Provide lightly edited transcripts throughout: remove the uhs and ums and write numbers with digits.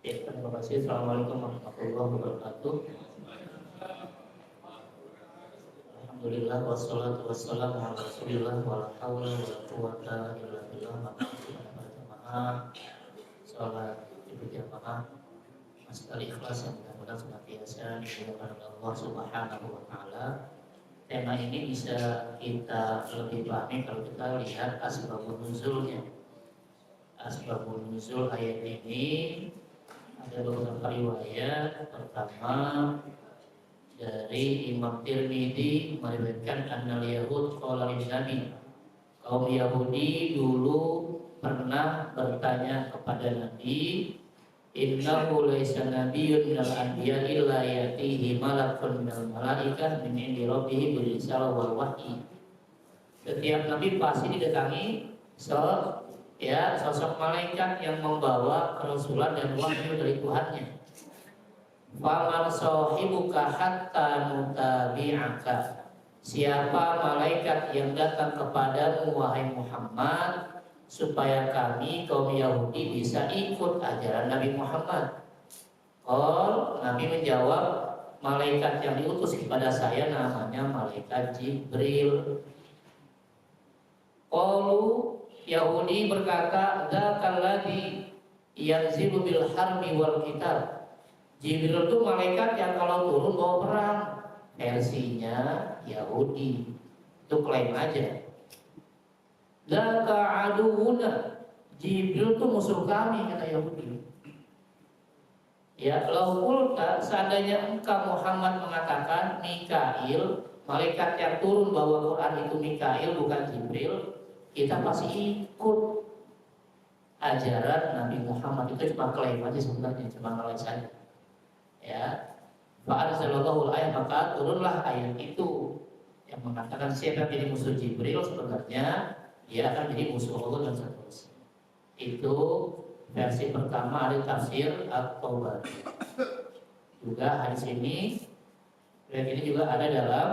Ya, terima kasih. Assalamualaikum warahmatullahi wabarakatuh. Alhamdulillah wassalatu wassalamu ala Rasulillah wa la haula wa la quwwata illa billah. Para jemaah salat berjamaah masjid Ikhlas yang mudah-mudahan senantiasa dimuliakan oleh Allah Subhanahu wa taala. Tema ini bisa kita lebih pahami kalau kita lihat asbabun nuzulnya. Asbabun nuzul ayat ini ada beberapa riwayat. Pertama dari Imam Tirmidzi meriwayatkan annal yahud qala lin nabi, kaum Yahudi dulu pernah bertanya kepada Nabi, innahu laysa nabiyyun minal anbiya illa yatihi malakun minal malaikah min indi rabbih bil risalah wal wahyi. Setiap nabi pasti didatangi sosok malaikat yang membawa kerasulan dan wahyu dari Tuhannya. Faman sahibuka hatta nutabi'aka. Siapa malaikat yang datang kepadamu wahai Muhammad supaya kami kaum Yahudi bisa ikut ajaran Nabi Muhammad? Nabi menjawab, malaikat yang diutus kepada saya namanya malaikat Jibril. Yahudi berkata, "Dzakalladzi yanzilu bil harbi wal qital." Jibril itu malaikat yang kalau turun bawa perang. Versinya Yahudi. Itu klaim aja. "Dzaka aduuna." Jibril itu musuh kami, kata Yahudi. Ya, laulta seandainya engkau Muhammad mengatakan Mikail, malaikat yang turun bawa Quran itu Mikail bukan Jibril, kita pasti ikut ajaran Nabi Muhammad. Itu cuma klaim aja sebenarnya, cuma ngeles saja. Ya, fa'anzalallahu ayat, maka turunlah ayat itu yang mengatakan siapa yang jadi musuh Jibril sebenarnya dia akan jadi musuh Allah dan seterusnya. Itu versi pertama dari tafsir At-Tabari. Juga hadis ini juga ada dalam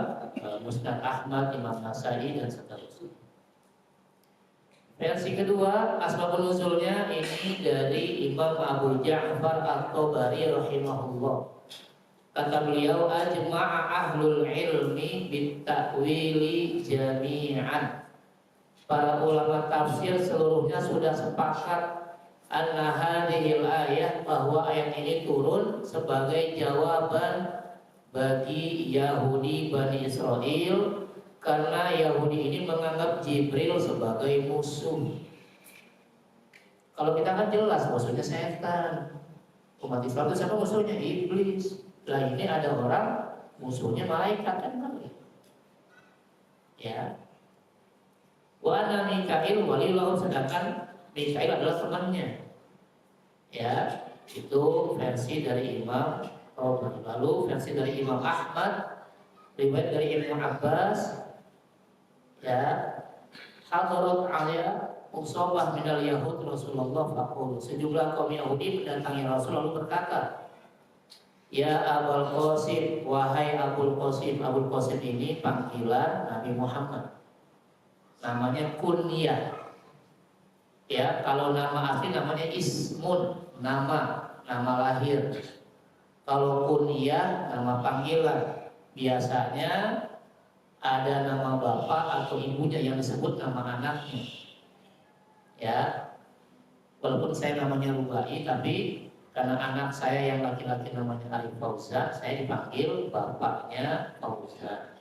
Musnad Ahmad, Imam Nasai dan seterusnya. Versi kedua, asbabun nuzulnya ini dari Imam Abu Ja'far At-Tabari rahimahullah. Kata beliau, ajma'a ahlul ilmi bit-ta'wili jami'an. Para ulama tafsir seluruhnya sudah sepakat anna hadhil ayat, bahwa ayat ini turun sebagai jawaban bagi Yahudi Bani Israel karena Yahudi ini menganggap Jibril sebagai musuh. Kalau kita kan jelas musuhnya setan. Umat Islam itu siapa musuhnya? Iblis. Lah ini ada orang musuhnya malaikat kan kali. Ya. Wa anna Mikail waliyullah, sedangkan Mikail adalah temannya. Ya, itu versi dari Imam Tabari. Lalu versi dari Imam Ahmad, riwayat dari Ibnu Abbas, ya, hadarat alaiya usabah minal yahud Rasulullah faqul. Sejumlah kaum Yahudi mendatangi Rasul lalu berkata, ya Abul Qasim, wahai Abul Qasim. Abul Qasim ini panggilan Nabi Muhammad, namanya kunyah. Ya, kalau nama asli namanya ismun, nama lahir. Kalau kunyah nama panggilan. Biasanya ada nama bapak atau ibunya yang disebut nama anaknya. Ya, walaupun saya namanya Rubai, tapi karena anak saya yang laki-laki namanya Arif Fauzan, saya dipanggil bapaknya Fauzan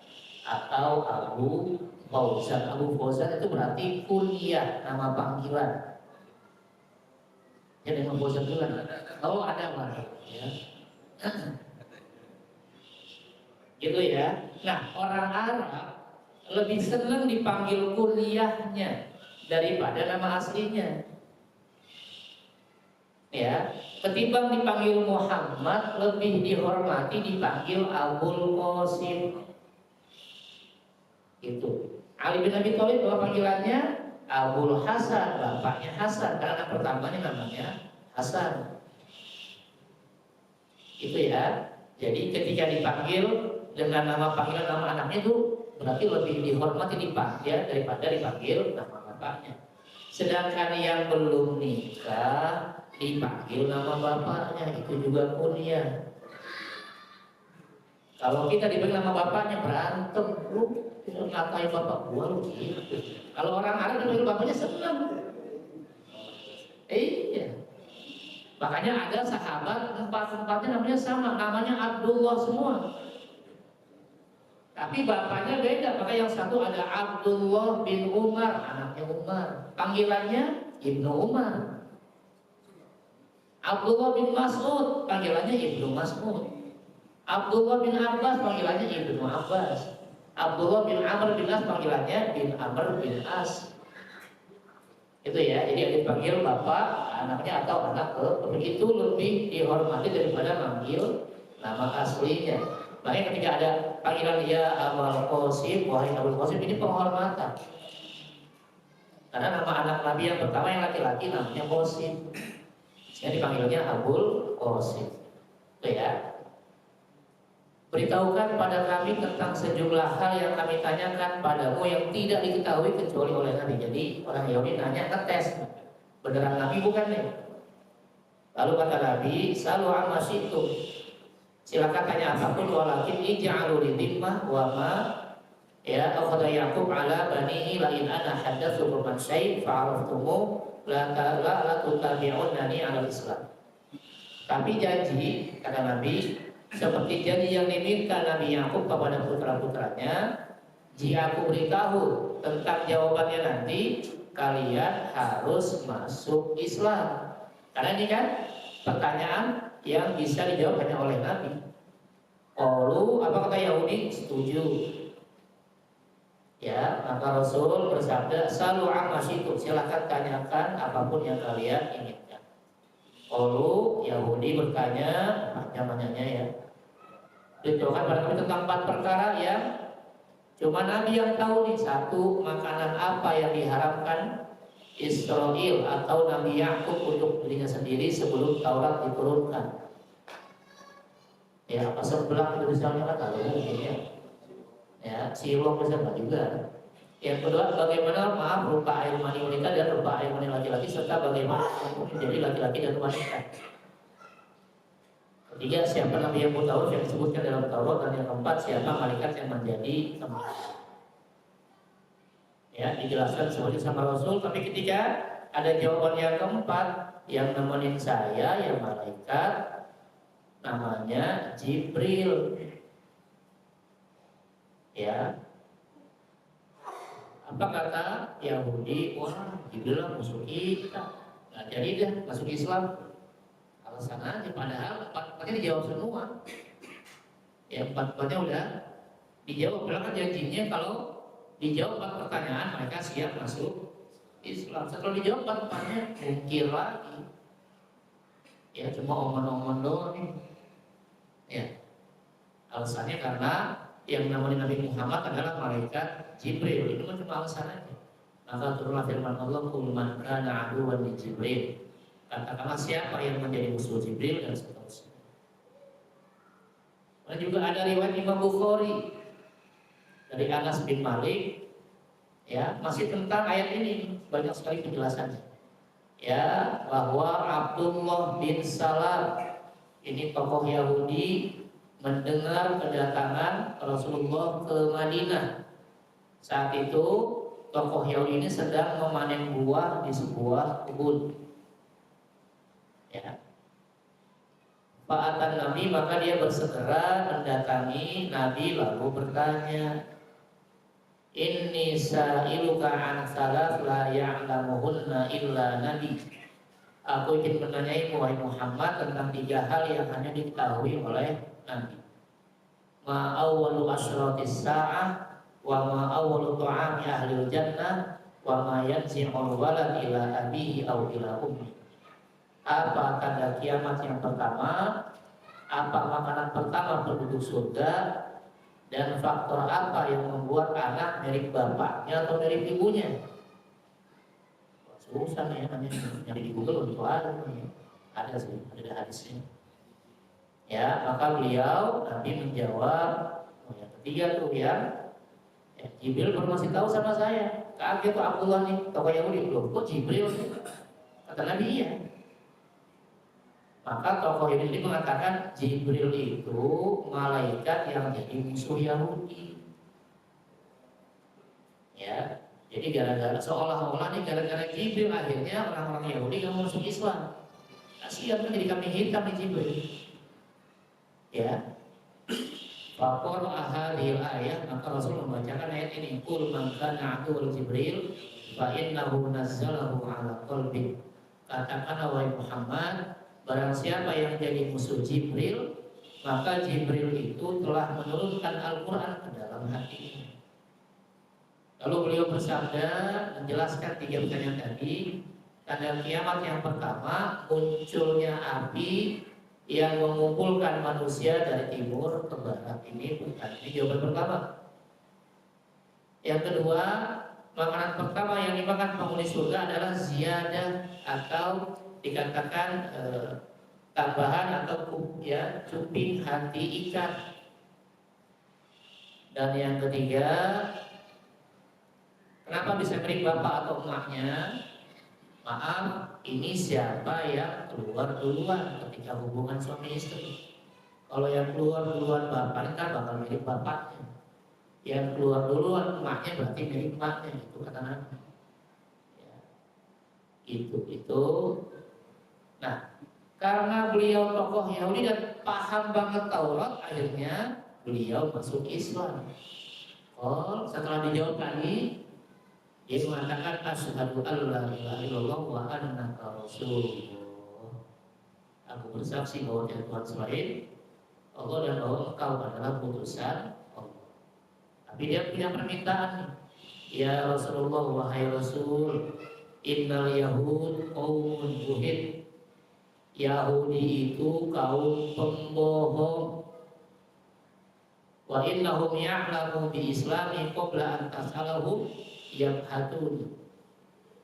atau Abu Fauzan. Abu Fauzan itu berarti kunyah, nama panggilan. Ya, nama Fauzan itu kan? Oh, ada Pak. Ya. Gitu ya. Nah, orang Arab lebih senang dipanggil kunyahnya daripada nama aslinya. Ya, ketimbang dipanggil Muhammad, lebih dihormati dipanggil Abul Qasim. Gitu. Ali bin Abi Thalib bahwa panggilannya Abul Hasan, bapaknya Hasan, karena anak pertamanya namanya Hasan. Itu ya. Jadi ketika dipanggil dengan nama panggilan nama anaknya itu berarti lebih dihormati dipanggil daripada dipanggil nama bapaknya. Sedangkan yang belum nikah dipanggil nama bapaknya, itu juga kunyah. Kalau kita dipanggil nama bapaknya berantem, lu ngatain bapak gua lu gitu. Kalau orang Arab dipanggil bapaknya senang. Iya. Makanya ada sahabat empat-empatnya namanya sama, namanya Abdullah semua. Tapi bapaknya beda, maka yang satu ada Abdullah bin Umar, anaknya Umar. Panggilannya Ibnu Umar. Abdullah bin Mas'ud, panggilannya Ibnu Mas'ud. Abdullah bin Abbas, panggilannya Ibnu Abbas. Abdullah bin Amr bin As, panggilannya bin Amr bin As. Itu ya, jadi dipanggil bapak, anaknya atau anak itu lebih dihormati daripada manggil nama aslinya. Makanya ketika ada panggilan dia Abul Qasim, wahai Abul Qasim, ini penghormatan. Karena nama anak Nabi yang pertama yang laki-laki namanya Qasim. Jadi dipanggilnya Abul Qasim. Itu ya. Beritahukan pada kami tentang sejumlah hal yang kami tanyakan padamu yang tidak diketahui kecuali oleh Nabi. Jadi orang Yahudi nanya, ngetes, beneran Nabi bukan nih? Lalu kata Nabi, salu amma syi'tum. Silakan tanya apapun, walakin ij'alu lidhimmah wa ma ya akhadha Yaqub ala banihi la in ana haddatsukum an syai' fa'araftumu la tutabi'unani 'ala Islam. Tapi janji, kata Nabi, seperti janji yang diminta Nabi Yaqub kepada putra-putranya, jika aku beritahu tentang jawabannya nanti, kalian harus masuk Islam. Karena ini kan pertanyaan yang bisa dijawab hanya oleh Nabi. Qalu, apa kata Yahudi? Setuju. Ya, maka Rasul bersabda, salu amma syi'tum, silakan tanyakan apapun yang kalian inginkan. Qalu, Yahudi bertanya, namanya ya. Ditujukan pada kami tentang 4 perkara yang cuma Nabi yang tahu nih. Satu, makanan apa yang diharamkan Israel atau Nabi Yaqub untuk dirinya sendiri sebelum Taurat diturunkan. Ya, apa sebelah itu misalnya kan kalau mungkin ya. Ya, silong misalnya juga. Yang kedua, bagaimana rupa air mani wanita dan rupa air mani laki-laki serta bagaimana menjadi laki-laki dan wanita. Ketiga, siapa Nabi yang Taurat yang disebutkan dalam Taurat, dan yang keempat, siapa malaikat yang menjadi teman. Ya, dijelaskan semuanya sama Rasul. Tapi ketika ada jawaban yang keempat, yang nemenin saya, yang malaikat, namanya Jibril. Ya, apa kata Yahudi? Wah, Jibril musuh kita, nggak jadi deh masuk Islam. Alasan aja, padahal 4-4-nya dijawab semua. Ya, 4-4-nya udah dijawab. Berapa janjinya kalau dijawab 4 pertanyaan mereka siap masuk Islam. Setelah dijawab 4-4-nya mungkir lagi. Ya, cuma omong-omong doang nih. Ya, alasannya karena yang namanya Nabi Muhammad adalah malaikat Jibril. Itu cuma alasan aja. Maka turunlah firman Allah, "Qul man kana aduwwan li Jibril." Katakanlah siapa yang menjadi musuh Jibril dan seterusnya. Dan juga ada riwayat Imam Bukhari dari Anas bin Malik, ya, masih tentang ayat ini, banyak sekali penjelasannya. Ya, bahwa Abdullah bin Salam ini tokoh Yahudi mendengar kedatangan Rasulullah ke Madinah. Saat itu tokoh Yahudi ini sedang memanen buah di sebuah kebun. Ya. Fa'atan Nabi, maka dia bersegera mendatangi Nabi lalu bertanya, "Inni sa'iluka an salat la ya'lamuhunna illa Nabi." Aku ingin menanyaimu wahai Muhammad tentang 3 hal yang hanya diketahui oleh Nabi. Ma awwalu asyratis sa'ah wa ma awwalu ta'ami ahlil jannah wa ma yanzi'ul walad ila abihi aw ila ummi. Apa tanda kiamat yang pertama, apa makanan pertama penduduk surga, dan faktor apa yang membuat anak mirip bapaknya atau mirip ibunya. Susah ya, hanya nyari di Google untuk ada sih, ada hadisnya. Ya, maka beliau Nabi menjawab, yang ketiga tuh ya, Jibril baru masih tahu sama saya. Kaget tuh Abdullah nih, tokoh Yahudi, loh kok Jibril? Kata Nabi iya. Maka tokoh ini mengatakan Jibril itu malaikat yang jadi musuh Yahudi. Ya, jadi gara-gara seolah-olah nih gara-gara Jibril akhirnya orang-orang Yahudi yang masuk Islam. Kasihan kan jadi kambing hitam di Jibril. Ya. Fakor ahadil ayat, maka Rasul membacakan ayat ini, Qul man kana aduwwal Jibril fa innahu nazzalahu ala qalbi. Katakanlah wahai Muhammad, barang siapa yang jadi musuh Jibril, maka Jibril itu telah menurunkan Al-Quran ke dalam hatinya. Lalu beliau bersabda menjelaskan 3 pertanyaan tadi. Tanda kiamat yang pertama, munculnya api yang mengumpulkan manusia dari timur ke barat. Ini jawaban pertama. Yang kedua, makanan pertama yang dimakan penghuni surga adalah ziyadah atau dikatakan tambahan atau ya cuping hati ikan. Dan yang ketiga, kenapa bisa beri bapak atau emaknya? Maaf, ini siapa yang keluar duluan ketika hubungan suami istri. Kalau yang keluar duluan bapak kan bakal mirip bapaknya. Yang keluar duluan emaknya berarti mirip emaknya, itu kata Nabi. Ya. Itu. Nah, karena beliau tokoh Yahudi dan paham banget Taurat, akhirnya beliau masuk Islam. Oh, setelah dijawab tadi, dia mengatakan asyhadu alla ilaha illallah wa annaka rasulullah. Aku bersaksi bahwa tiada Tuhan selain Allah dan bahwa engkau adalah putusan Allah. Tapi dia punya permintaan. Ya Rasulullah, wahai Rasul, innal yahud qaumun buhid. Yahudi itu kaum pembohong. Wa innahum ya'lamu bi islami qabla an tas'alahum yabhatun.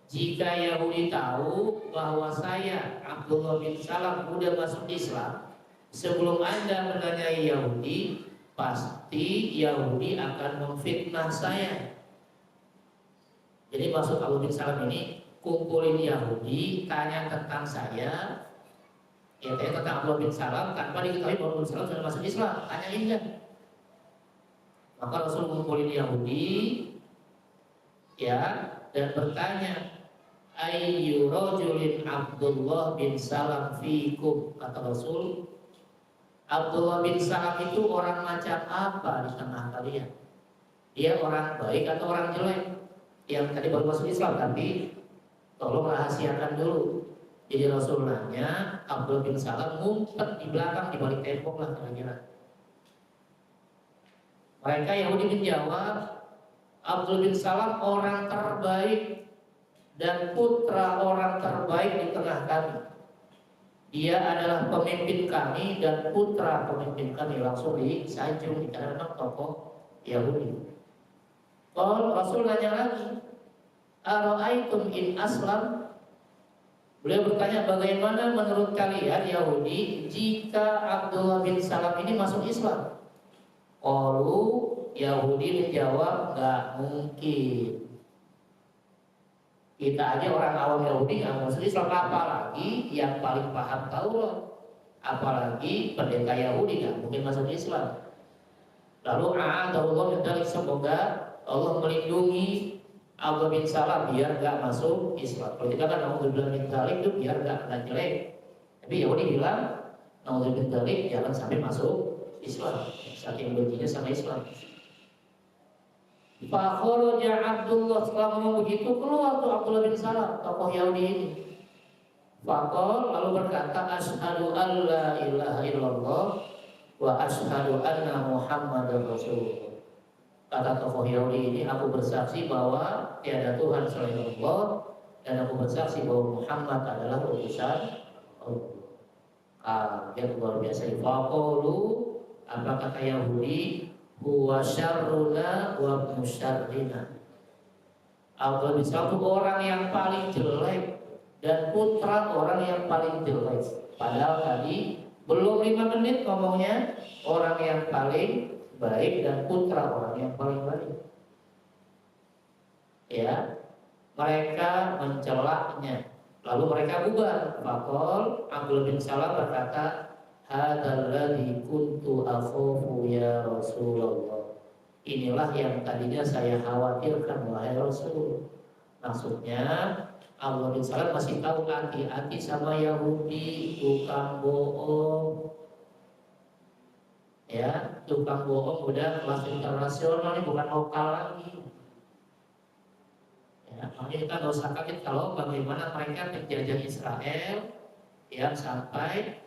Jika Yahudi tahu bahwa saya Abdullah bin Salam sudah masuk Islam, sebelum Anda menanyai Yahudi, pasti Yahudi akan memfitnah saya. Jadi maksud Abdullah bin Salam ini, kumpulin Yahudi, tanya tentang saya, ya tanya tentang Abdullah bin Salam, tanpa diketahui bahwa Abdullah bin Salam sudah masuk Islam, tanyain dia. Maka Rasul kumpulin Yahudi, ya, dan bertanya, ayyu rajulin Abdullah bin Salam fikum, kata Rasul, Abdullah bin Salam itu orang macam apa di tengah kalian? Dia orang baik atau orang jelek? Yang tadi baru masuk Islam, tapi tolong rahasiakan dulu. Jadi Rasul nanya, Abdullah bin Salam ngumpet di belakang, di balik tembok lah kira-kira. Mereka Yahudi menjawab, Abdullah bin Salam orang terbaik dan putra orang terbaik di tengah kami. Dia adalah pemimpin kami dan putra pemimpin kami. Langsung disanjung karena tokoh Yahudi. Kalau Rasul nanya lagi, ara'aitum in aslam? Beliau bertanya, bagaimana menurut kalian Yahudi jika Abdullah bin Salam ini masuk Islam? Qalu, Yahudi menjawab, nggak mungkin. Kita aja orang awam Yahudi nggak masuk Islam, apalagi yang paling paham Taurat, apalagi pendeta Yahudi nggak mungkin masuk Islam. Lalu Allah minta semoga Allah melindungi Abdullah bin Salam biar nggak masuk Islam. Kalau kita kan Alhamdulillah bin Talib itu biar nggak jelek. Tapi Yahudi bilang Alhamdulillah bin Talib jangan sampai masuk Islam. Saking bencinya sama Islam. Fakhoroja Abdullah, setelah ngomong begitu keluar tuh Abdullah bin Salam, tokoh Yahudi ini. Fakhor lalu berkata, asyhadu an la ilaha illallah wa asyhadu anna Muhammadar Rasulullah. Kata tokoh Yahudi ini, aku bersaksi bahwa tiada Tuhan selain Allah dan aku bersaksi bahwa Muhammad adalah utusan Allah. Kaget luar biasa. Faqulu, apa kata Yahudi? Huwa syarruna wa musyarrina. Abdullah bin Salam itu orang yang paling jelek dan putra orang yang paling jelek. Padahal tadi belum 5 menit ngomongnya orang yang paling baik dan putra orang yang paling baik. Ya, mereka mencelaknya. Lalu mereka bubar. Faqal Abdullah bin Salam berkata, hadzal ladzi kuntu akhafu ya Rasulullah. Inilah yang tadinya saya khawatirkan wahai Rasul. Maksudnya Abdullah bin Salam masih tahu hati-hati sama Yahudi, tukang bohong. Ya, tukang bohong udah kelas internasional, ini bukan lokal lagi. Ya, makanya kita nggak usah kaget kalau bagaimana mereka menjajah Israel yang sampai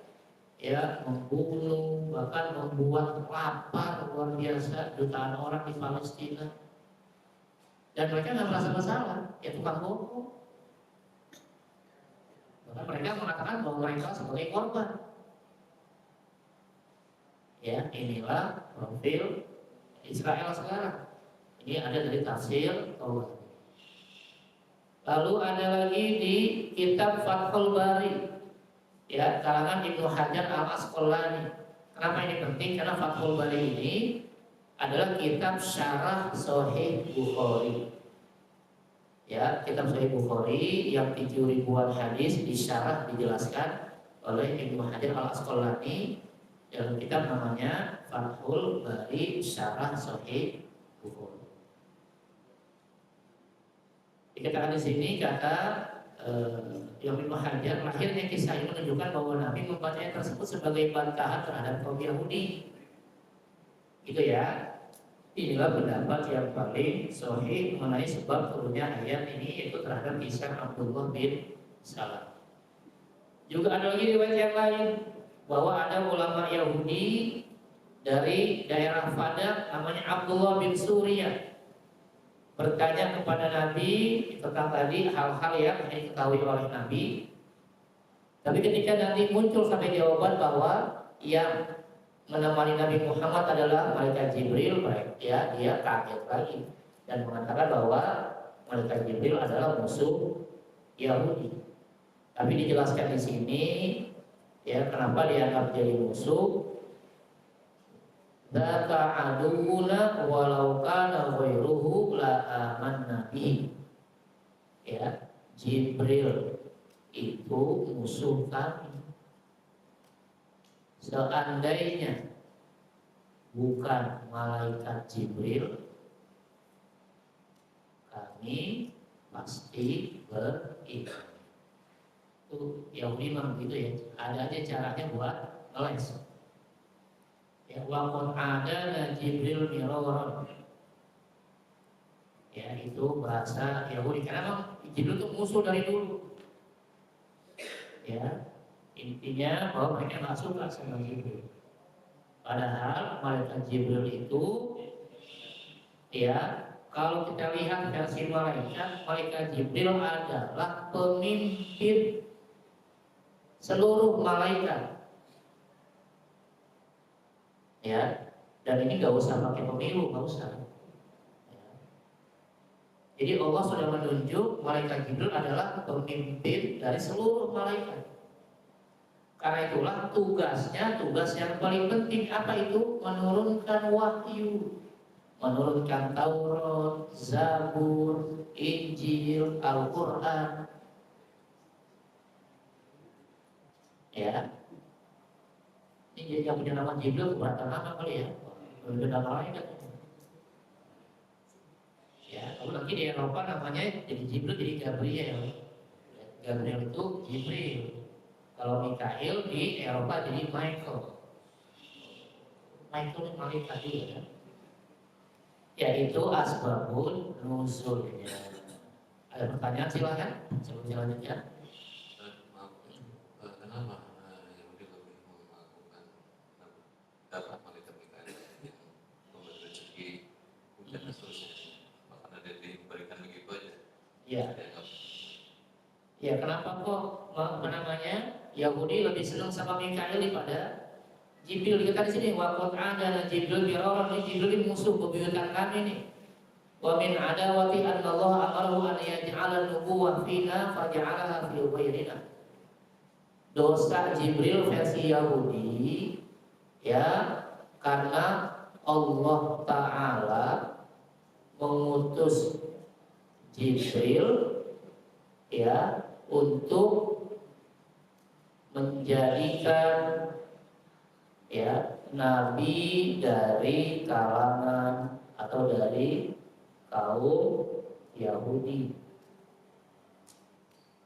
ya membunuh, bahkan membuat lapar luar biasa jutaan orang di Palestina. Dan mereka nggak merasa bersalah, ya tukang bohong. Bahkan mereka mengatakan bahwa mereka sebagai korban. Ya, inilah profil Israel sekarang. Ini ada dari tafsir Allah. Lalu ada lagi di kitab Fathul Bari, ya, karangan Ibnu Hajar Al-Asqalani. Kenapa ini penting? Karena Fathul Bari ini adalah kitab syarah Sahih Bukhari. Ya, kitab Sahih Bukhari yang 7.000-an hadis disyarah, dijelaskan oleh Ibnu Hajar Al-Asqalani dalam kitab namanya Fathul Bari Syarah Sahih Bukhari. Dikatakan di sini kata Ibnu Hajar, akhirnya kisah ini menunjukkan bahwa Nabi membacanya tersebut sebagai bantahan terhadap kaum Yahudi. Gitu ya. Inilah pendapat yang paling sahih mengenai sebab turunnya ayat ini, yaitu terhadap kisah Abdullah bin Salam. Juga ada lagi riwayat yang lain bahwa ada ulama Yahudi dari daerah Fadak namanya Abdullah bin Suriyah bertanya kepada Nabi tentang tadi hal-hal yang diketahui oleh Nabi. Tapi ketika nanti muncul sampai jawaban bahwa yang menemani Nabi Muhammad adalah malaikat Jibril, ya dia kaget lagi dan mengatakan bahwa malaikat Jibril adalah musuh Yahudi. Tapi dijelaskan di sini, ya kenapa dianggap jadi musuh. Dzaka aduuna walau kana ghairuhu la amanna bihi. Ya, Jibril itu musuh kami. Seandainya bukan malaikat Jibril, kami pasti beriman. Itu Yahudi memang gitu ya. Ada aja caranya buat ngeles. Ya, waqad ada Jibril miraran. Ya, itu bahasa Yahudi. Karena memang Jibril itu musuh dari dulu. Ya, intinya bahwa mereka nggak suka sama Jibril. Padahal malaikat Jibril itu, ya, kalau kita lihat versi malaikat Jibril adalah pemimpin seluruh malaikat. Ya, dan ini nggak usah pakai pemilu, nggak usah. Ya. Jadi Allah sudah menunjuk malaikat Jibril adalah pemimpin dari seluruh malaikat. Karena itulah tugasnya, tugas yang paling penting apa itu? Menurunkan wahyu, menurunkan Taurat, Zabur, Injil, Al-Quran. Ya. Ini yang punya nama Jibril keberatan nama kali ya, berbeda nama lain kan. Ya, kalau lagi di Eropa namanya jadi Jibril jadi Gabriel. Gabriel itu Jibril. Kalau Mikail di Eropa jadi Michael. Michael itu malaikat juga kan. Yaitu asbabun nuzulnya. Ada pertanyaan silakan sebelum selanjutnya. Kenapa Yahudi lebih melakukan dapat malaikat Mikail yang memberi rezeki hujan dan seterusnya, bahkan ada diberikan begitu aja? Iya. Ya kenapa kok Yahudi lebih senang sama Mikail daripada Jibril? Kita di sini waqad ada Jibril miraran, ini Jibril ini musuh bebuyutan kami nih. Wa min adawati anna Allah amarahu an yaj'ala an-nubuwwah fina faj'alaha fi ghairina. Dosa Jibril versi Yahudi ya karena Allah Ta'ala mengutus Jibril ya untuk menjadikan ya nabi dari kalangan atau dari kaum Yahudi,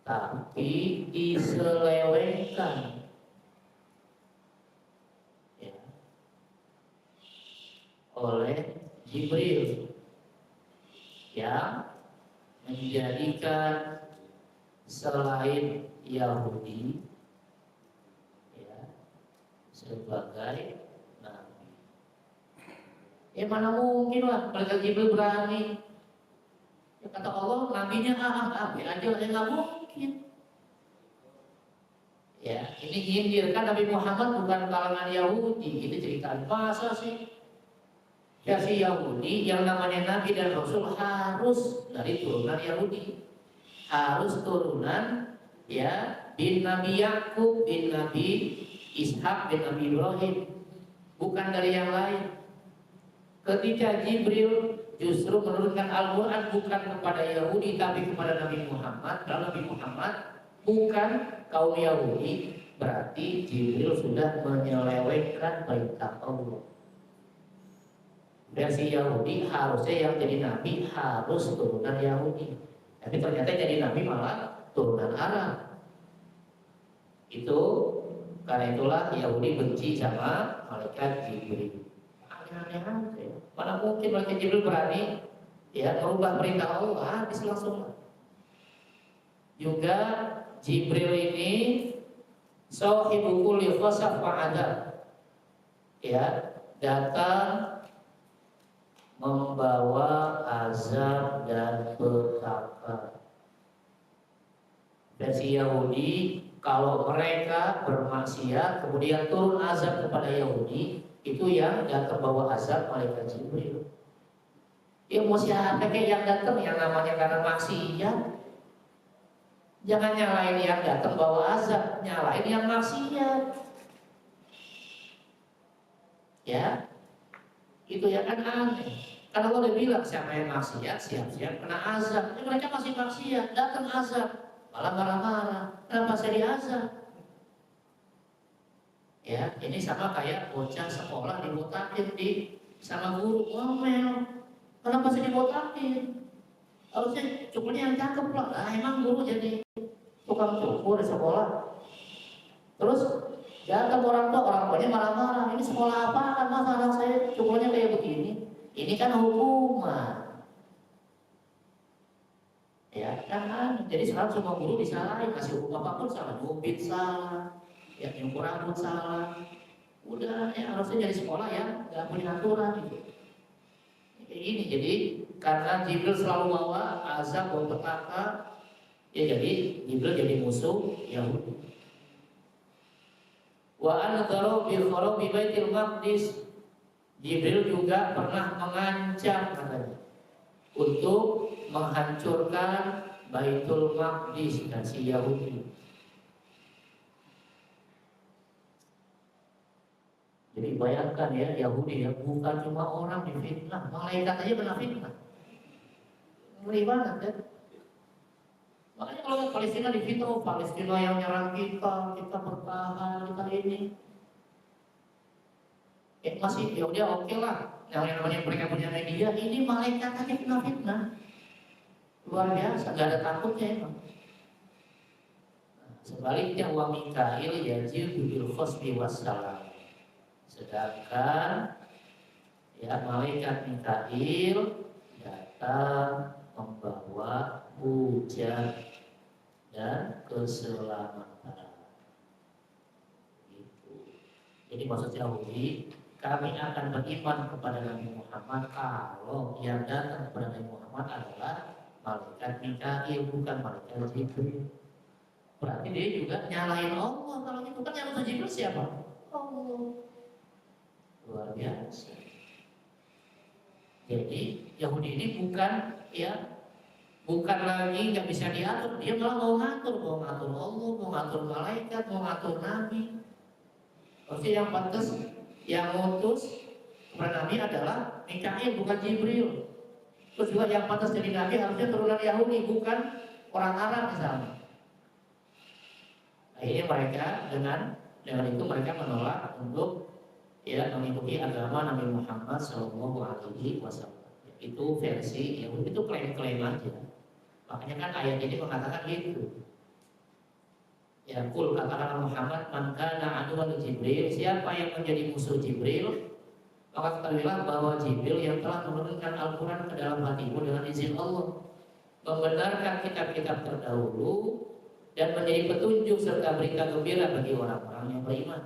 tapi diselewengkan ya, oleh Jibril yang menjadikan selain Yahudi ya, sebagai nabi. Ya mana mungkin lah malaikat Jibril berani. Ya, kata Allah nabinya ambil aja lah, nggak mungkin. Ya ini nyindir kan Nabi Muhammad bukan kalangan Yahudi. Itu cerita masa sih? Versi Yahudi yang namanya Nabi dan Rasul harus dari turunan Yahudi, harus turunan ya bin Nabi Yakub, bin Nabi Ishak, bin Nabi Ibrahim, bukan dari yang lain. Ketika Jibril justru menurunkan Al-Quran bukan kepada Yahudi tapi kepada Nabi Muhammad, kalau Nabi Muhammad bukan kaum Yahudi, berarti Jibril sudah menyelewengkan perintah Allah. Versi Yahudi harusnya yang jadi nabi harus turunan Yahudi, tapi ternyata jadi nabi malah turunan Arab. Itu karena itulah Yahudi benci sama malaikat Jibril. Aneh-aneh aja. Mana mungkin malaikat Jibril berani ya merubah perintah Allah, habis langsung. Juga Jibril ini sahibul kulli khasaf wa adab, ya datang membawa azab dan petaka. Versi Yahudi, kalau mereka bermaksiat kemudian turun azab kepada Yahudi, itu yang datang bawa azab malaikat Jibril. Ya mau siapa kayak yang datang yang namanya karena maksiat. Jangan nyalain yang datang bawa azab, nyalain yang maksiat. Ya, itu ya kan aneh. Karena Allah udah bilang siapa yang maksiat siap-siap kena azab. Ini mereka masih maksiat, datang azab, malah marah-marah. Kenapa saya diazab? Ya, ini sama kayak bocah sekolah dibotakin di sama guru, ngomel. Kenapa saya dibotakin? Harusnya cukurnya yang cakep lah. Nah, emang guru jadi tukang cukur di sekolah. Terus datang orang tuanya marah-marah. Ini sekolah apa kan mas anak saya cukurnya kayak begini? Ini kan hukuman. Ya kan, jadi sekarang semua guru disalahin, kasih hukum apapun salah, nyubit salah, ya nyukur rambut salah. Udah ya harusnya jadi sekolah ya nggak punya aturan gitu. Kayak gini, jadi karena Jibril selalu bawa azab, bawa petaka, ya jadi Jibril jadi musuh Yahudi. Wa anadharu bil kharabi baitil maqdis. Jibril juga pernah mengancam katanya untuk menghancurkan Baitul Maqdis versi Yahudi. Jadi bayangkan ya Yahudi ya bukan cuma orang difitnah, malaikat aja kena fitnah. Ngeri banget ya. Makanya kalau Palestina difitnah, Palestina yang nyerang kita, kita bertahan, kita ini. Masih ya udah oke lah. Yang namanya mereka punya media, ini malaikat aja kena fitnah. Luar biasa, gak ada takutnya emang. Sebaliknya wa Mikail yajibu bil khosbi wassalam. Sedangkan ya malaikat Mikail datang membawa hujan dan keselamatan. Gitu. Jadi maksud Yahudi, kami akan beriman kepada Nabi Muhammad kalau yang datang kepada Nabi Muhammad adalah malaikat Mikail, bukan malaikat Jibril. Berarti dia juga nyalain Allah. Kalau itu kan yang masuk Jibril siapa? Allah. Luar biasa. Jadi Yahudi ini bukan lagi nggak bisa diatur, dia malah mau ngatur Allah, mau ngatur malaikat, mau ngatur Nabi. Pasti yang pantas yang ngutus kepada Nabi adalah Mikail, bukan Jibril. Terus juga yang pantas jadi Nabi harusnya turunan Yahudi, bukan orang Arab misalnya. Akhirnya mereka dengan itu mereka menolak untuk mengikuti agama Nabi Muhammad SAW. Itu versi itu klaim-klaim aja. Makanya kan ayat ini mengatakan gitu. Ya, kul katakanlah Muhammad, man kana aduwwan Jibril, siapa yang menjadi musuh Jibril, maka ketahuilah bahwa Jibril yang telah menurunkan Al-Quran ke dalam hatimu dengan izin Allah, membenarkan kitab-kitab terdahulu dan menjadi petunjuk serta berita gembira bagi orang-orang yang beriman.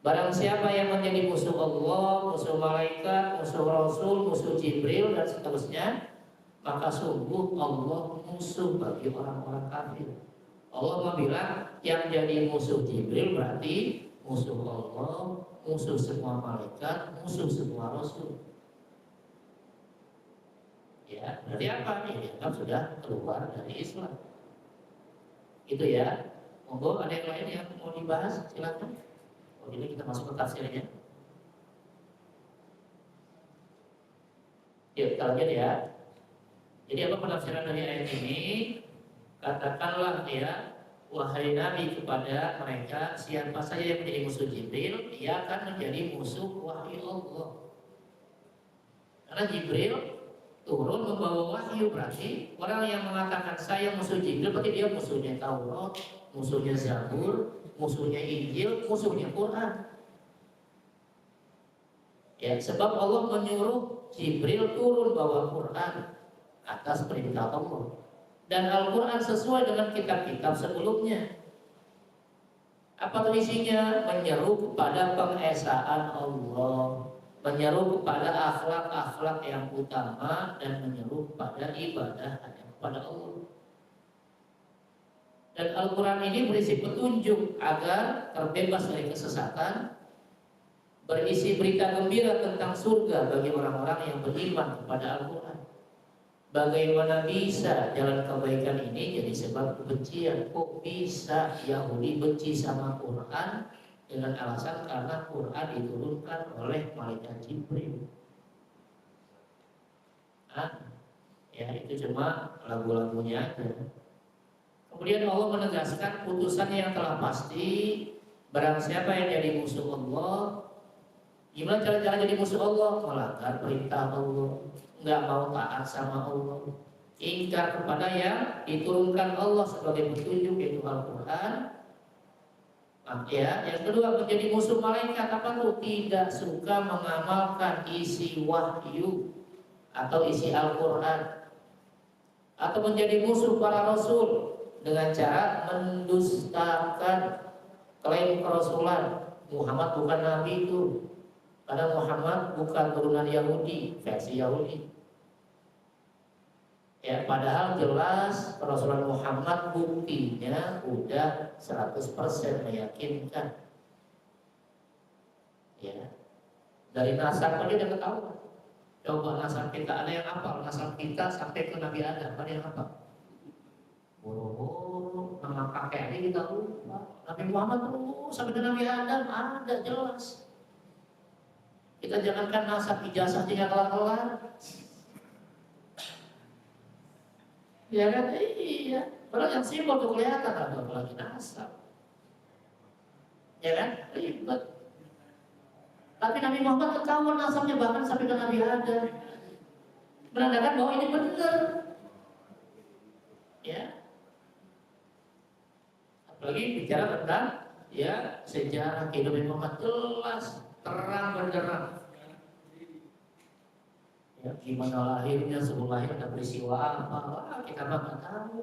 Barang siapa yang menjadi musuh Allah, musuh malaikat, musuh Rasul, musuh Jibril dan seterusnya, maka sungguh Allah musuh bagi orang-orang kafir. Allah bilang yang jadi musuh Jibril berarti musuh Allah, musuh semua malaikat, musuh semua Rasul. Ya, berarti apa? Ini dianggap sudah keluar dari Islam. Itu ya. Monggo ada yang lain yang mau dibahas, silakan. Oh, ini kita masuk ke tafsirnya. Yuk, kita lanjut ya. Jadi apa penafsiran dari ayat ini? Katakanlah wahai Nabi kepada mereka, siapa saja yang menjadi musuh Jibril, dia akan menjadi musuh wahyu Allah. Karena Jibril turun membawa wahyu, berarti orang yang mengatakan saya musuh Jibril berarti dia musuhnya Taurat, musuhnya Zabur, musuhnya Injil, musuhnya Quran. Ya, sebab Allah menyuruh Jibril turun bawa Quran atas perintah Allah. Dan Al-Quran sesuai dengan kitab-kitab sebelumnya. Apa isinya? Menyeru kepada pengesaan Allah, menyeru kepada akhlak-akhlak yang utama, dan menyeru kepada ibadah hanya kepada Allah. Dan Al-Quran ini berisi petunjuk agar terbebas dari kesesatan, berisi berita gembira tentang surga bagi orang-orang yang beriman kepada Al-Quran. Bagaimana bisa jalan kebaikan ini jadi sebab kebencian? Kok bisa Yahudi benci sama Quran dengan alasan karena Quran diturunkan oleh malaikat Jibril? Ya itu cuma lagu-lagunya. Kemudian Allah menegaskan putusan yang telah pasti, barang siapa yang jadi musuh Allah. Gimana cara jadi musuh Allah? Melanggar perintah Allah, nggak mau taat sama Allah, ingkar kepada yang diturunkan Allah sebagai petunjuk yaitu Al-Quran. Yang kedua menjadi musuh malaikat apa tuh? Tidak suka mengamalkan isi wahyu atau isi Al-Quran, atau menjadi musuh para rasul dengan cara mendustakan klaim kerasulan. Muhammad bukan nabi itu, karena Muhammad bukan turunan Yahudi, versi Yahudi. Ya, padahal jelas kerasulan Muhammad buktinya udah 100% meyakinkan. Ya, dari nasab aja udah ketahuan. Coba nasab kita, ada yang hafal nasab kita sampai ke Nabi Adam, ada yang hafal? Boro-boro nama kakeknya kita lupa. Nabi Muhammad sampai ke Nabi Adam ada jelas. Kita jangankan nasab, ijazah tidak kelar-kelar. Ya kan? Iya. Padahal yang simpel tuh kelihatan, apalagi nasab. Ya kan? Ribet. Tapi Nabi Muhammad ketahuan nasabnya bahkan sampai ke Nabi Adam. Menandakan bahwa ini benar. Ya. Apalagi bicara tentang sejarah kehidupan Muhammad jelas, terang benderang. Ya, gimana lahirnya, sebelum lahir ada peristiwa apa? Kita mah nggak tahu.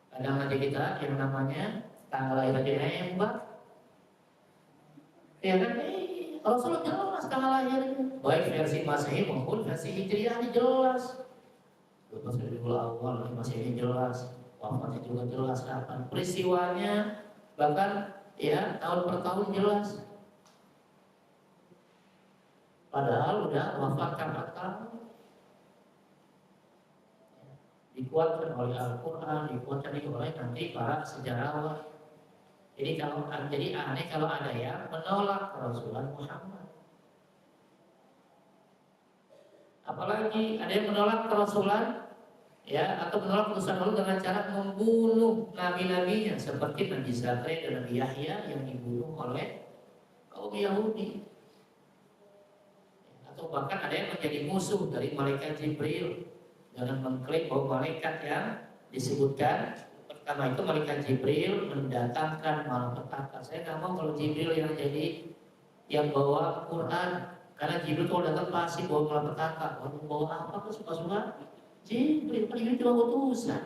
Kadang aja kita yang namanya tanggal lahir aja nembak. Ya kan? Rasulullah jelas tanggal lahirnya, baik versi Masehi maupun versi Hijriah ini jelas. Lepas dari awal Masehi jelas, wafatnya juga jelas kapan, peristiwanya bahkan tahun per tahun jelas. Padahal udah wafat 4 tahun. Dikuatkan oleh Al-Quran, dikuatkan oleh nanti para sejarawan. Jadi aneh kalau ada yang menolak Rasulullah Muhammad. Apalagi ada yang menolak Rasulullah ya, atau menolak putusan Allah dengan cara membunuh nabi-nabinya seperti Nabi Zakaria dan Nabi Yahya yang dibunuh oleh kaum Yahudi. Atau bahkan ada yang menjadi musuh dari malaikat Jibril dengan mengklaim bahwa malaikat yang disebutkan pertama itu malaikat Jibril mendatangkan malapetaka. Saya nggak mau kalau Jibril yang jadi yang bawa Quran, karena Jibril kalau datang pasti bawa malapetaka. Waduh, bawa apa tuh suka-suka? Jibril kan ini cuma utusan.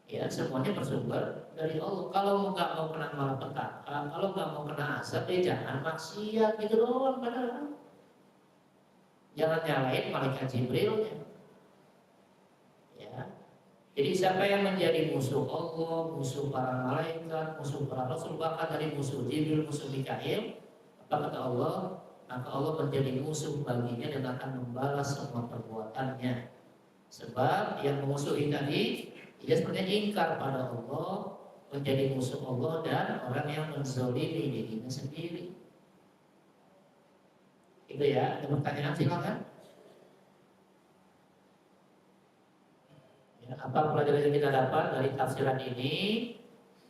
Ya, semuanya bersumber dari Allah. Kalau nggak mau kena malapetaka, kalau nggak mau kena azab, ya jangan maksiat gitu doang padahal. Jangan nyalain malaikat Jibrilnya. Ya. Jadi siapa yang menjadi musuh Allah, musuh para malaikat, musuh para rasul, bahkan dari musuh Jibril, musuh Mikail, apa kata Allah? Maka Allah menjadi musuh baginya dan akan membalas semua perbuatannya. Sebab yang memusuhi tadi, dia sebenarnya ingkar pada Allah, menjadi musuh Allah dan orang yang menzalimi dirinya sendiri. Itu ya, ada pertanyaan silakan. Ya, apa pelajaran yang kita dapat dari tafsiran ini?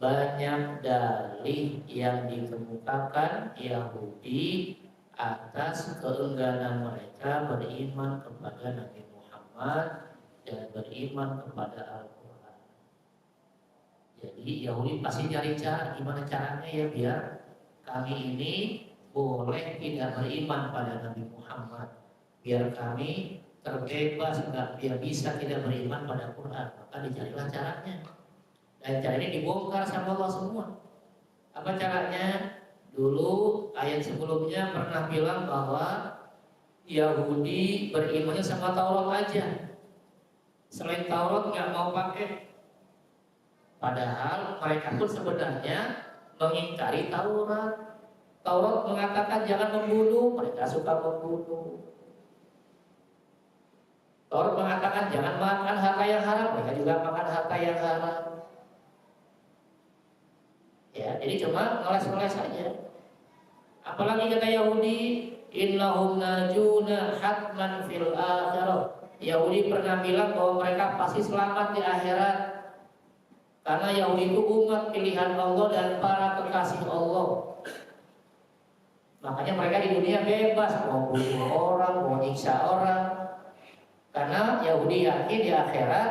Banyak dalih yang dikemukakan Yahudi atas keengganan mereka beriman kepada Nabi Muhammad dan beriman kepada Al-Quran. Jadi Yahudi pasti nyari cara, gimana caranya ya biar kami ini boleh tidak beriman pada Nabi Muhammad, biar kami terbebas, biar bisa tidak beriman pada Quran. Maka dicarilah caranya. Dan cara ini dibongkar sama Allah semua. Apa caranya? Dulu ayat sebelumnya pernah bilang bahwa Yahudi berimannya sama Taurat aja, selain Taurat nggak mau pakai. Padahal mereka pun sebenarnya mengingkari Taurat. Taurat mengatakan jangan membunuh, mereka suka membunuh. Taurat mengatakan jangan makan harta yang haram, mereka juga makan harta yang haram. Ya, jadi cuma ngeles-ngeles saja. Apalagi kata Yahudi, innahum najuna hatman fil akhirah. Yahudi pernah bilang bahwa mereka pasti selamat di akhirat. Karena Yahudi itu umat pilihan Allah dan para kekasih Allah. Makanya mereka di dunia bebas mau bunuh orang, mau nyiksa orang. Karena Yahudi yakin di akhirat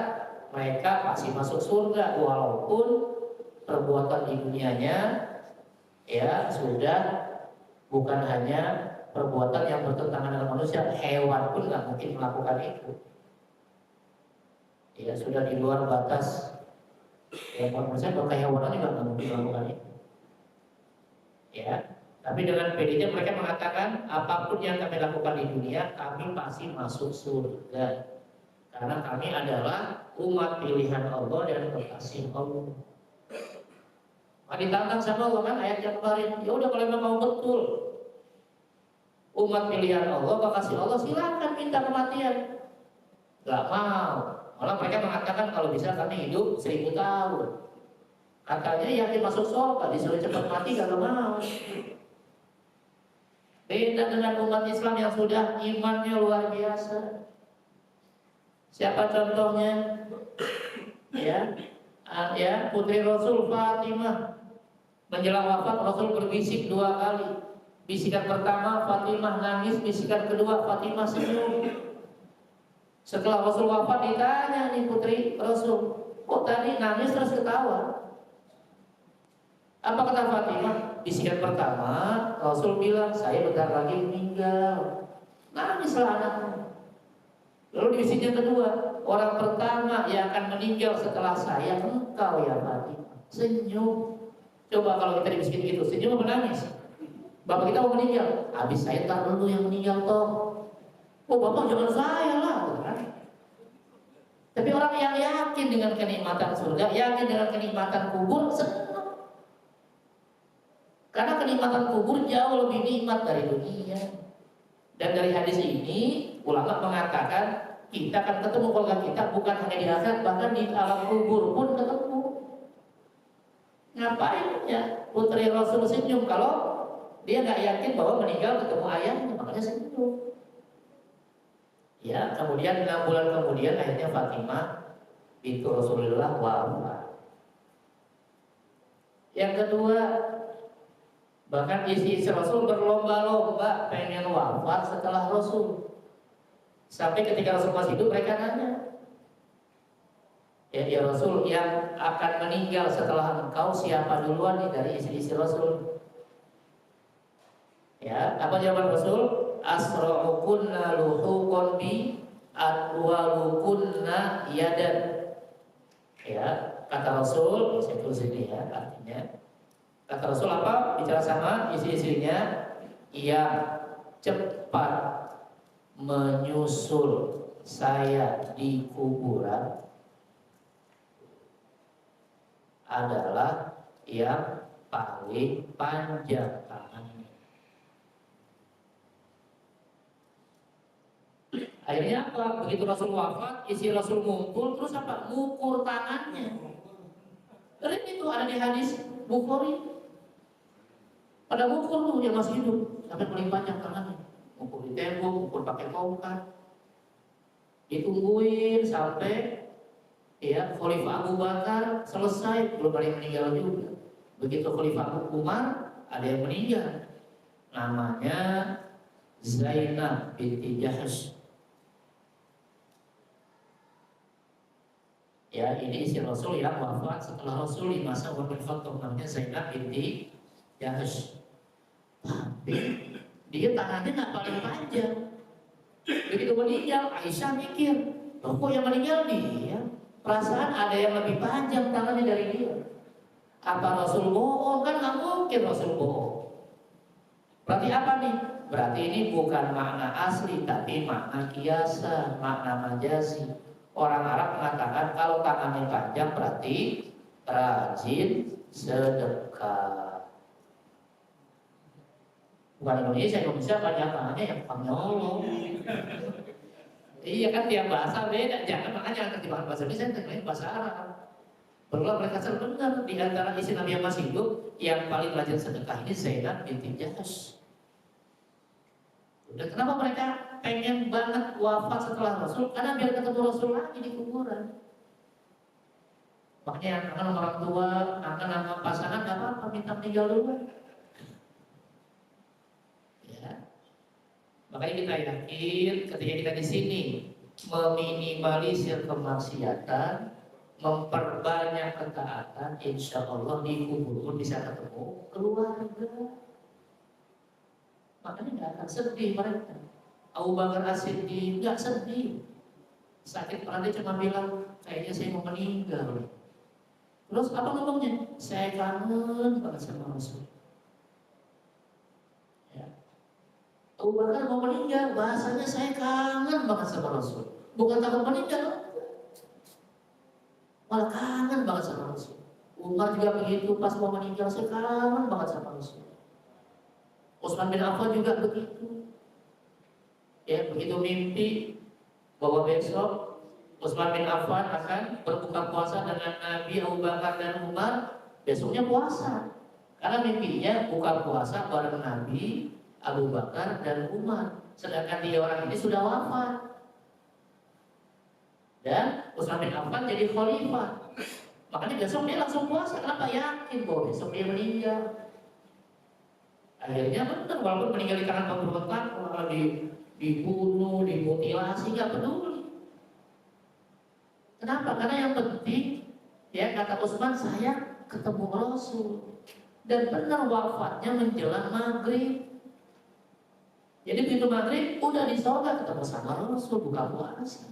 mereka pasti masuk surga walaupun perbuatan di dunianya ya sudah bukan hanya perbuatan yang bertentangan dengan manusia, hewan pun nggak mungkin melakukan itu. Ya sudah di luar batas. Ya manusia bahkan hewan juga nggak mungkin melakukan itu. Ya, tapi dengan pedenya mereka mengatakan apapun yang kami lakukan di dunia, kami pasti masuk surga. Karena kami adalah umat pilihan Allah dan kekasih Allah. Maka ditantang sama Allah kan ayat yang kemarin. Ya udah kalau memang betul umat pilihan Allah, kekasih Allah, silakan minta kematian. Gak mau. Malah mereka mengatakan kalau bisa kami hidup 1000 tahun. Katanya yakin masuk surga, disuruh cepat mati gak mau. Beda dengan umat Islam yang sudah imannya luar biasa. Siapa contohnya? Ya, putri Rasul Fatimah. Menjelang wafat Rasul berbisik 2 kali. Bisikan pertama Fatimah nangis, bisikan kedua Fatimah senyum. Setelah Rasul wafat ditanya nih putri Rasul, kok tadi nangis terus ketawa? Apa kata Fatimah? Bisikan pertama Rasul bilang saya bentar lagi meninggal. Nangislah anaknya. Lalu di bisikan kedua, orang pertama yang akan meninggal setelah saya engkau ya Fatimah. Senyum. Coba kalau kita dibisikin gitu, senyum apa nangis? Bapak kita mau meninggal, habis saya tak dulu yang meninggal toh. Oh bapak jangan saya lah, kan? Tapi orang yang yakin dengan kenikmatan surga, yakin dengan kenikmatan kubur, senang. Karena kenikmatan kubur jauh lebih nikmat dari dunia. Dan dari hadis ini, ulama mengatakan kita akan ketemu keluarga kita bukan hanya di akhirat, bahkan di alam kubur pun ketemu. Ngapain ya putri Rasul senyum kalau dia nggak yakin bahwa meninggal ketemu ayahnya, makanya senyum. Ya, kemudian 6 bulan kemudian akhirnya Fatimah bintu Rasulullah wafat. Yang kedua, bahkan istri Rasul berlomba-lomba pengen wafat setelah Rasul. Sampai ketika Rasul masih hidup mereka nanya, ya Rasul, yang akan meninggal setelah engkau siapa duluan nih dari istri-istri Rasul? Ya, apa jawaban Rasul? Asra'ukunna luhuqan bi atwalukunna yadan. Ya, kata Rasul, saya tulis ini ya artinya. Kata Rasul apa? Bicara sama istri-istrinya yang cepat menyusul saya di kuburan adalah yang paling panjang tangannya. Akhirnya apa? Begitu Rasul wafat, istri Rasul ngumpul, terus apa? Ngukur tangannya. Terus itu ada di hadis Bukhari. Pada ngukur tuh yang masih hidup, sampai paling panjang tangannya. Ngukur di tembok, ngukur pakai tongkat. Ditungguin sampai ya Khalifah Abu Bakar selesai, belum ada yang meninggal juga. Begitu Khalifah Abu Umar, ada yang meninggal. Namanya Zainab binti Jahsh. Ya, ini istri Rasul yang wafat setelah Rasul di masa Umar bin Khattab, namanya Zainab binti Jahsh. Tapi dia tangannya nggak paling panjang. Begitu meninggal, Aisyah mikir, loh kok yang meninggal dia? Perasaan ada yang lebih panjang tangannya dari dia. Apa Rasul bohong? Kan nggak mungkin Rasul bohong. Berarti apa nih? Berarti ini bukan makna asli, tapi makna kiasa, makna majazi. Orang Arab mengatakan kalau tangannya panjang berarti rajin sedekah. Bukan Indonesia banyak tangannya yang panyolong. Iya kan tiap bahasa beda, jangan makanya ketika bahasa Indonesia terkait bahasa Arab. Berulang berkata benar di antara istri Nabi yang masih hidup yang paling rajin sedekah ini Zainab binti Jahsh. Dan kenapa mereka pengen banget wafat setelah Rasul? Karena biar ketemu Rasul lagi di kuburan. Makanya yang kangen sama orang tua, kangen sama pasangan, gak apa-apa, minta meninggal duluan. Ya. Makanya kita yakin ketika kita di sini meminimalisir kemaksiatan, memperbanyak ketaatan, insya Allah di kubur pun bisa ketemu keluarga. Makanya nggak akan sedih mereka. Abu Bakar As-Siddiq nggak sedih. Sakit perut dia cuma bilang, kayaknya saya mau meninggal. Terus apa ngomongnya? Saya kangen banget sama Rasul. Ya. Abu Bakar mau meninggal, bahasanya saya kangen banget sama Rasul. Bukan takut meninggal, malah kangen banget sama Rasul. Umar juga begitu, pas mau meninggal saya kangen banget sama Rasul. Utsman bin Affan juga begitu. Ya, begitu mimpi bahwa besok Utsman bin Affan akan berbuka puasa dengan Nabi, Abu Bakar dan Umar, besoknya puasa. Karena mimpinya buka puasa bareng Nabi, Abu Bakar dan Umar. Sedangkan dia orang ini sudah wafat. Dan Utsman bin Affan jadi khalifah. Makanya besok dia langsung puasa. Kenapa? Yakin bahwa besok dia meninggal. Akhirnya benar, walaupun meninggal di tangan pemberontak, kalau dibunuh, dimutilasi, nggak peduli. Kenapa? Karena yang penting, ya kata Utsman, saya ketemu Rasul. Dan benar wafatnya menjelang maghrib. Jadi begitu maghrib, udah di sorga ketemu sama Rasul, buka puasa.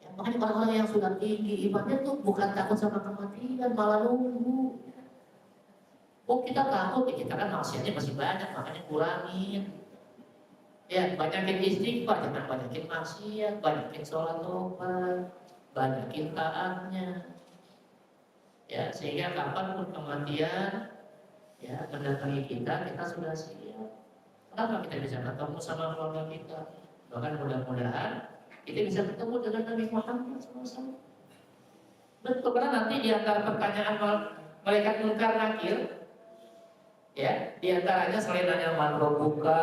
Ya, makanya orang-orang yang sudah tinggi imannya tuh bukan takut sama kematian, malah nunggu. Oh kita takut, ya kita kan maksiatnya masih banyak, makanya kurangin. Ya banyakin istighfar, jangan banyakin maksiat, banyakin sholat tobat, banyakin taatnya. Ya sehingga kapanpun kematian ya mendatangi kita, kita sudah siap. Kenapa kita bisa ketemu sama keluarga kita? Bahkan mudah-mudahan kita bisa ketemu dengan Nabi Muhammad SAW. Betul, karena nanti di antara pertanyaan malaikat munkar nakir, Ya, di antaranya selain nanya man rabbuka,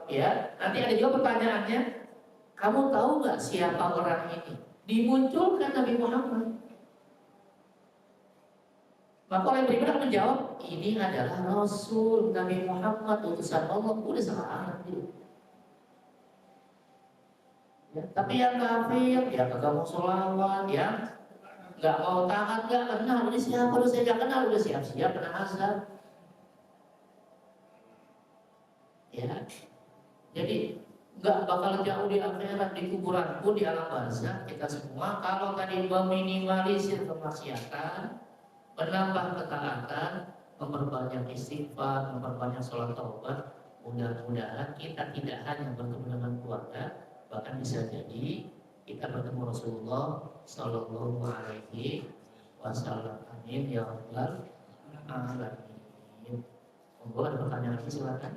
ya, nanti ada juga pertanyaannya, kamu tahu nggak siapa orang ini? Dimunculkan Nabi Muhammad. Maka orang beriman menjawab, ini adalah Rasul Nabi Muhammad utusan Allah. Udah salah gitu. Ya, tapi yang kafir, ya kagak mau sholawat, ya nggak mau taat, nggak kenal. Ini siapa? Udah saya nggak kenal, udah siap-siap kena azab. Ya, jadi nggak bakal jauh di akhirat, di kuburan pun, di alam barzakh kita semua. Kalau tadi meminimalisir kemaksiatan, menambah ketaatan, memperbanyak istighfar, memperbanyak sholat taubat, mudah-mudahan kita tidak hanya bertemu dengan keluarga, bahkan bisa jadi kita bertemu Rasulullah Sallallahu Alaihi Wasallam. Amin ya rabbal alamin. Monggo ada pertanyaan lagi silakan.